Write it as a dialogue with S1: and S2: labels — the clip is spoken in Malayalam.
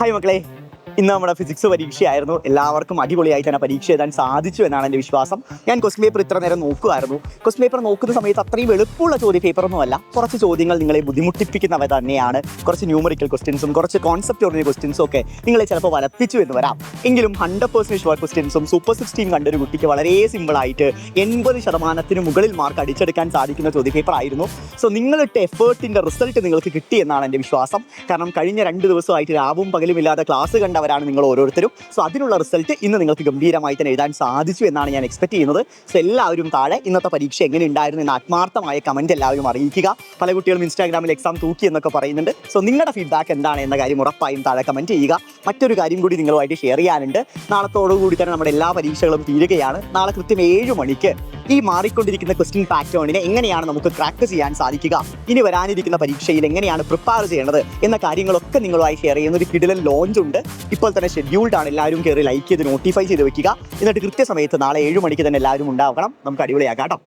S1: ഹായ് മക്കളെ, ഇന്ന് നമ്മുടെ ഫിസിക്സ് പരീക്ഷയായിരുന്നു. എല്ലാവർക്കും അടിപൊളിയായി തന്നെ പരീക്ഷ എഴുതാൻ സാധിച്ചു എന്നാണ് എൻ്റെ വിശ്വാസം. ഞാൻ ക്വസ്റ്റ്യൻ പേപ്പർ ഇത്ര നേരം നോക്കുമായിരുന്നു. ക്വസ്റ്റ്യൻ പേപ്പർ നോക്കുന്ന സമയത്ത് അത്രയും എളുപ്പമുള്ള ചോദ്യ പേപ്പറൊന്നുമല്ല. കുറച്ച് ചോദ്യങ്ങൾ നിങ്ങളെ ബുദ്ധിമുട്ടിപ്പിക്കുന്നവ തന്നെയാണ്. കുറച്ച് ന്യൂമറിക്കൽ ക്വസ്റ്റ്യൻസും കുറച്ച് കോൺസെപ്റ്റ് ഓറിയൻറ്റഡ് ക്വസ്റ്റ്യൻസും ഒക്കെ നിങ്ങളെ ചിലപ്പോൾ വലപ്പിച്ചു എന്ന് വരാം. എങ്കിലും 100% ഷുവർ ക്വസ്റ്റ്യൻസും സൂപ്പർ 16 കണ്ടൊരു കുട്ടിക്ക് വളരെ സിമ്പിളായിട്ട് 80% മുകളിൽ മാർക്ക് അടിച്ചെടുക്കാൻ സാധിക്കുന്ന ചോദ്യ പേപ്പർ ആയിരുന്നു. സോ നിങ്ങളിട്ട് എഫേർട്ടിൻ്റെ റിസൾട്ട് നിങ്ങൾക്ക് കിട്ടിയെന്നാണ് എൻ്റെ വിശ്വാസം. കാരണം കഴിഞ്ഞ 2 ദിവസമായിട്ട് രാവും പകലും ഇല്ലാതെ ക്ലാസ് കണ്ടവരാണ് നിങ്ങൾ ഓരോരുത്തരും. സോ അതിനുള്ള റിസൾട്ട് ഇന്ന് നിങ്ങൾക്ക് ഗംഭീരമായി തന്നെ എഴുതാൻ സാധിച്ചു എന്നാണ് ഞാൻ എക്സ്പെക്ട് ചെയ്യുന്നത്. സോ എല്ലാവരും താഴെ ഇന്നത്തെ പരീക്ഷ എങ്ങനെ ഉണ്ടായിരുന്നു എന്ന് ആത്മാർത്ഥമായ കമൻറ്റ് എല്ലാവരും അറിയിക്കുക. പല കുട്ടികളും ഇൻസ്റ്റാഗ്രാമിൽ എക്സാം തൂക്കി എന്നൊക്കെ പറയുന്നുണ്ട്. സോ നിങ്ങളുടെ ഫീഡ്ബാക്ക് എന്താണ് എന്ന കാര്യം ഉറപ്പായും താഴെ കമൻറ്റ് ചെയ്യുക. മറ്റൊരു കാര്യം കൂടി നിങ്ങളുമായിട്ട് ഷെയർ ചെയ്യാനുണ്ട്. നാളത്തോടുകൂടി തന്നെ നമ്മുടെ എല്ലാ പരീക്ഷകളും തീരുകയാണ്. നാളെ കൃത്യം 7 മണിക്ക് ഈ മാറിക്കൊണ്ടിരിക്കുന്ന ക്വസ്റ്റ്യൻ പാറ്റേണിനെ എങ്ങനെയാണ് നമുക്ക് ക്രാക്ക് ചെയ്യാൻ സാധിക്കുക, ഇനി വരാനിരിക്കുന്ന പരീക്ഷയിൽ എങ്ങനെയാണ് പ്രിപ്പയർ ചെയ്യേണ്ടത് എന്ന കാര്യങ്ങളൊക്കെ നിങ്ങളുമായി ഷെയർ ചെയ്യുന്ന ഒരു കിടിലൻ ലോഞ്ച് ഉണ്ട്. ഇപ്പോൾ തന്നെ ഷെഡ്യൂൾഡ് ആണ്. എല്ലാവരും കയറി ലൈക്ക് ചെയ്ത് നോട്ടിഫൈ ചെയ്ത് വെക്കുക. എന്നിട്ട് കൃത്യസമയത്ത് നാളെ 7 മണിക്ക് തന്നെ എല്ലാവരും ഉണ്ടാവണം. നമുക്ക് അടിപൊളിയാക്കാം കേട്ടോ.